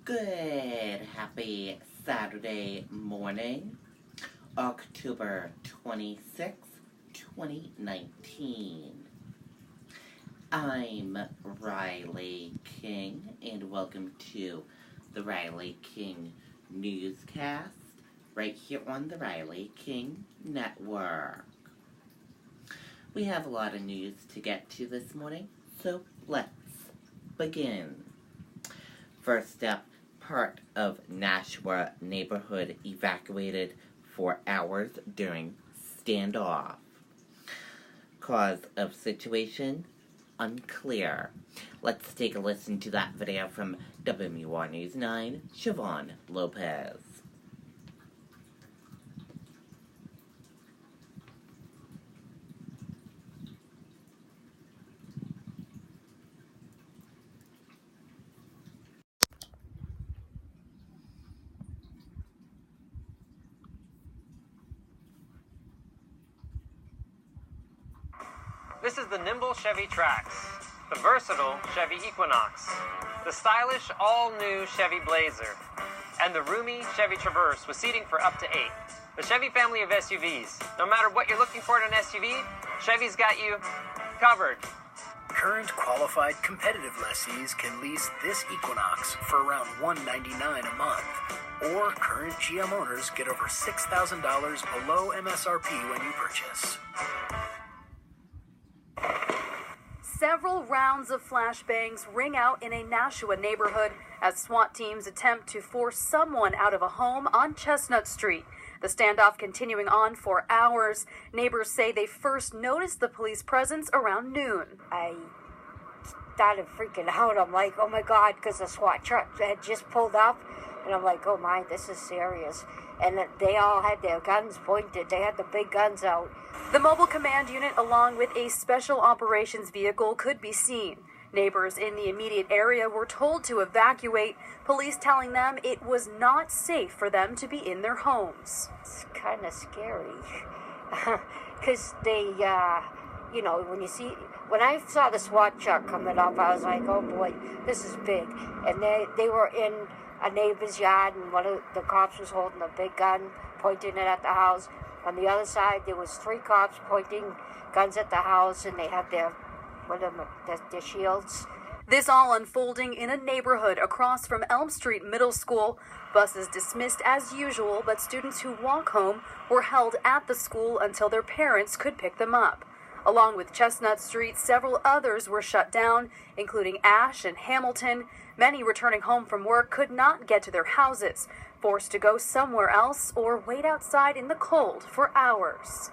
Good, happy Saturday morning, October 26th, 2019. I'm Riley King, and welcome to the Riley King Newscast, right here on the Riley King Network. We have a lot of news to get to this morning, so let's begin. First up, part of Nashua neighborhood evacuated for hours during standoff. Cause of situation unclear. Let's take a listen to that video from WMUR News 9, Siobhan Lopez. This is the nimble Chevy Trax, the versatile Chevy Equinox, the stylish all-new Chevy Blazer, and the roomy Chevy Traverse with seating for up to 8. The Chevy family of SUVs. No matter what you're looking for in an SUV, Chevy's got you covered. Current qualified competitive lessees can lease this Equinox for around $199 a month, or current GM owners get over $6,000 below MSRP when you purchase. Several rounds of flashbangs ring out in a Nashua neighborhood as SWAT teams attempt to force someone out of a home on Chestnut Street. The standoff continuing on for hours. Neighbors say they first noticed the police presence around noon. I started freaking out. I'm like, oh my God, because the SWAT truck had just pulled up. And I'm like, oh my, this is serious. And they all had their guns pointed. They had the big guns out. The mobile command unit, along with a special operations vehicle, could be seen. Neighbors in the immediate area were told to evacuate, police telling them it was not safe for them to be in their homes. It's kind of scary. Because they, when I saw the SWAT truck coming up, I was like, oh boy, this is big. And they were in a neighbor's yard, and one of the cops was holding a big gun, pointing it at the house. On the other side, there was 3 cops pointing guns at the house, and they had their shields. This all unfolding in a neighborhood across from Elm Street Middle School. Buses dismissed as usual, but students who walk home were held at the school until their parents could pick them up. Along with Chestnut Street, several others were shut down, including Ash and Hamilton. Many returning home from work could not get to their houses, forced to go somewhere else or wait outside in the cold for hours.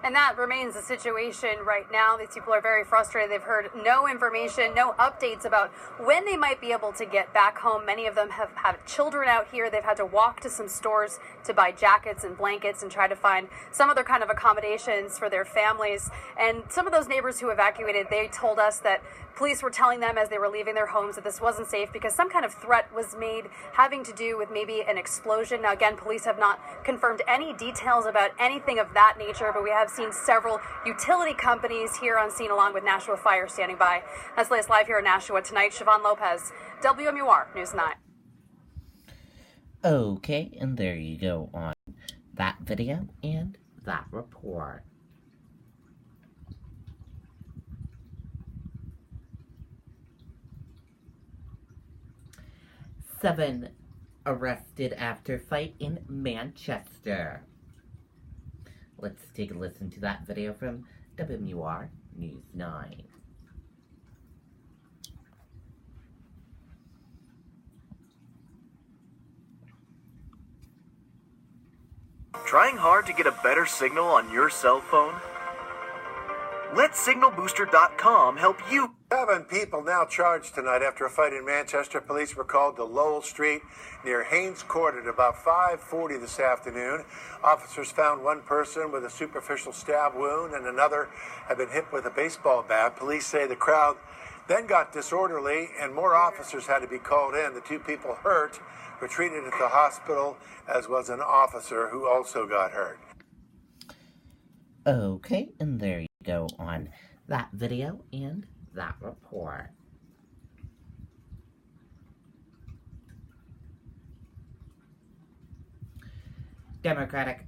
And that remains the situation right now. These people are very frustrated. They've heard no information, no updates about when they might be able to get back home. Many of them have had children out here. They've had to walk to some stores to buy jackets and blankets and try to find some other kind of accommodations for their families. And some of those neighbors who evacuated, they told us that police were telling them as they were leaving their homes that this wasn't safe because some kind of threat was made having to do with maybe an explosion. Now, again, police have not confirmed any details about anything of that nature, but we have seen several utility companies here on scene along with Nashua Fire standing by. That's the latest live here in Nashua tonight. Siobhan Lopez, WMUR News 9. Okay, and there you go on that video and that report. Seven arrested after fight in Manchester. Let's take a listen to that video from WMUR News 9. Trying hard to get a better signal on your cell phone? Let signalbooster.com help you. 7 people now charged tonight after a fight in Manchester. Police were called to Lowell Street near Haynes Court at about 5:40 this afternoon. Officers found one person with a superficial stab wound and another had been hit with a baseball bat. Police say the crowd then got disorderly and more officers had to be called in. The 2 people hurt were treated at the hospital, as was an officer who also got hurt. Okay, and there you go on that video and that report. Democratic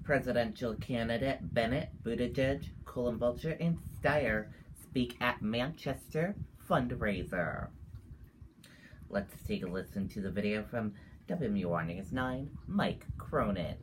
presidential candidate Bennett, Buttigieg, Cullenbulcher, and Steyer speak at Manchester fundraiser. Let's take a listen to the video from WMUR News 9, Mike Cronin.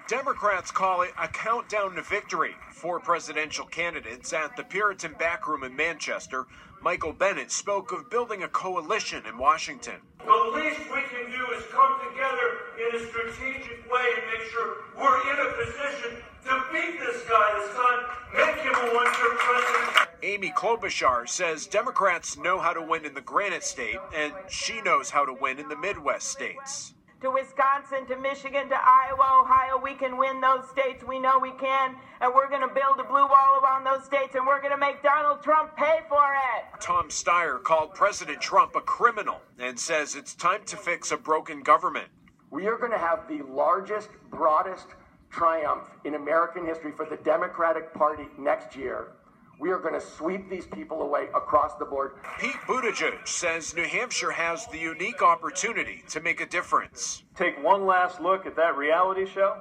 Democrats call it a countdown to victory. 4 presidential candidates at the Puritan Backroom in Manchester. Michael Bennett spoke of building a coalition in Washington. The least we can do is come together in a strategic way and make sure we're in a position to beat this guy this time, make him a one-term president. Amy Klobuchar says Democrats know how to win in the Granite State, and she knows how to win in the Midwest states. To Wisconsin, to Michigan, to Iowa, Ohio, we can win those states. We know we can, and we're going to build a blue wall around those states, and we're going to make Donald Trump pay for it. Tom Steyer called President Trump a criminal and says it's time to fix a broken government. We are going to have the largest, broadest triumph in American history for the Democratic Party next year. We are going to sweep these people away across the board. Pete Buttigieg says New Hampshire has the unique opportunity to make a difference. Take one last look at that reality show,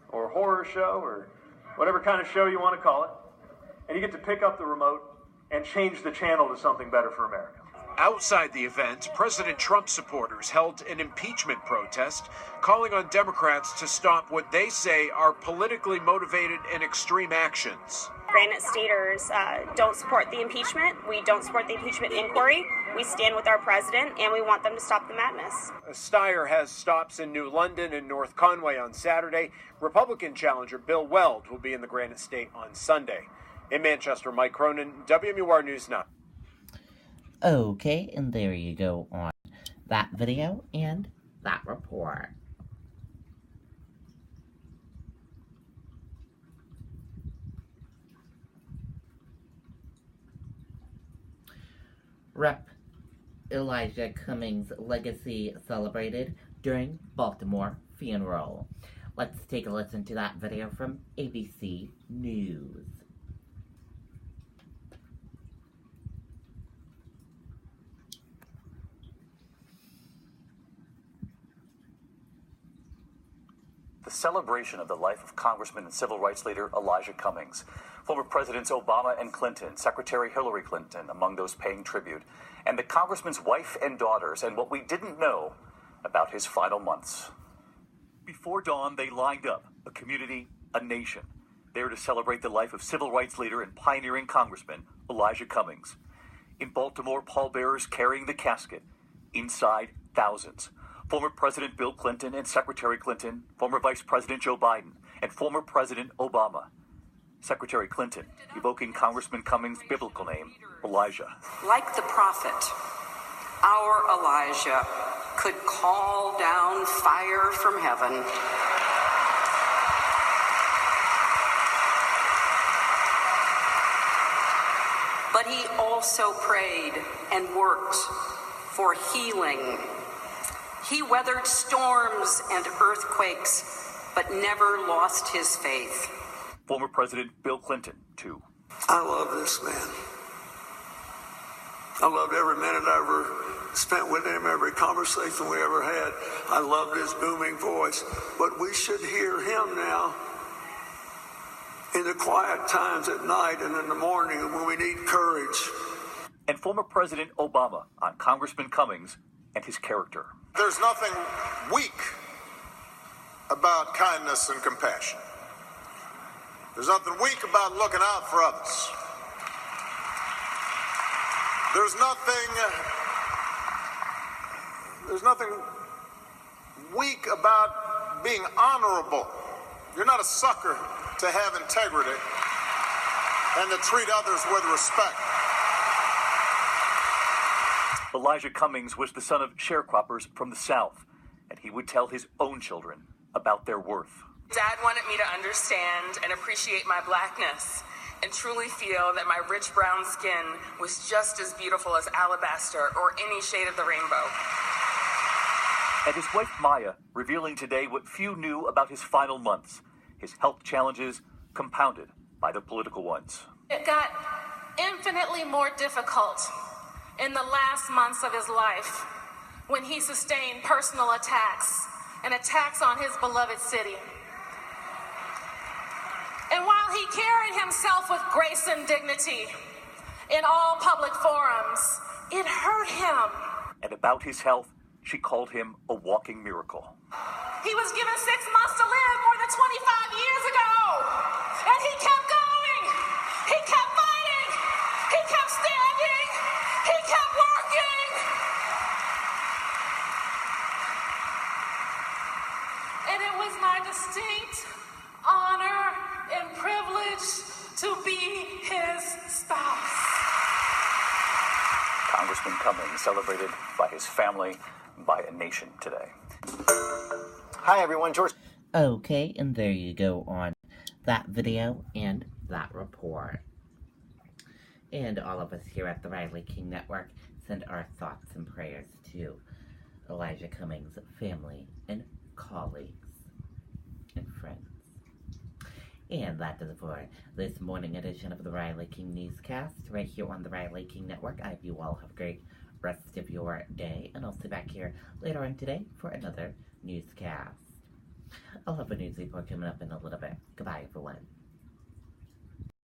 or horror show, or whatever kind of show you want to call it, and you get to pick up the remote and change the channel to something better for America. Outside the event, President Trump supporters held an impeachment protest, calling on Democrats to stop what they say are politically motivated and extreme actions. Granite Staters don't support the impeachment. We don't support the impeachment inquiry. We stand with our president, and we want them to stop the madness. Steyer has stops in New London and North Conway on Saturday. Republican challenger Bill Weld will be in the Granite State on Sunday. In Manchester, Mike Cronin, WMUR News 9. Okay, and there you go on that video and that report. Rep. Elijah Cummings' legacy celebrated during Baltimore funeral. Let's take a listen to that video from ABC News. The celebration of the life of Congressman and civil rights leader Elijah Cummings. Former Presidents Obama and Clinton, Secretary Hillary Clinton among those paying tribute, and the Congressman's wife and daughters, and what we didn't know about his final months. Before dawn, they lined up, a community, a nation, there to celebrate the life of civil rights leader and pioneering Congressman Elijah Cummings. In Baltimore, pallbearers carrying the casket. Inside, thousands. Former President Bill Clinton and Secretary Clinton, former Vice President Joe Biden, and former President Obama. Secretary Clinton evoking Congressman Cummings' biblical name, Elijah. Like the prophet, our Elijah could call down fire from heaven. But he also prayed and worked for healing. He weathered storms and earthquakes, but never lost his faith. Former President Bill Clinton, too. I love this man. I loved every minute I ever spent with him, every conversation we ever had. I loved his booming voice. But we should hear him now in the quiet times at night and in the morning when we need courage. And former President Obama on Congressman Cummings and his character. There's nothing weak about kindness and compassion. There's nothing weak about looking out for others. There's nothing weak about being honorable. You're not a sucker to have integrity and to treat others with respect. Elijah Cummings was the son of sharecroppers from the South, and he would tell his own children about their worth. Dad wanted me to understand and appreciate my blackness and truly feel that my rich brown skin was just as beautiful as alabaster or any shade of the rainbow. And his wife Maya revealing today what few knew about his final months, his health challenges compounded by the political ones. It got infinitely more difficult in the last months of his life when he sustained personal attacks and attacks on his beloved city. And while he carried himself with grace and dignity in all public forums, it hurt him. And about his health, she called him a walking miracle. He was given 6 months to live more than 25 years ago. And he kept going. He kept fighting. He kept standing. He kept working. And it was my distinct honor and privilege to be his spouse. Congressman Cummings celebrated by his family and by a nation today. Hi everyone, George. Okay, and there you go on that video and that report. And all of us here at the Riley King Network send our thoughts and prayers to Elijah Cummings' family and colleagues and friends. And that does it for this morning edition of the Riley King Newscast right here on the Riley King Network. I hope you all have a great rest of your day, and I'll see you back here later on today for another newscast. I'll have a news report coming up in a little bit. Goodbye, everyone.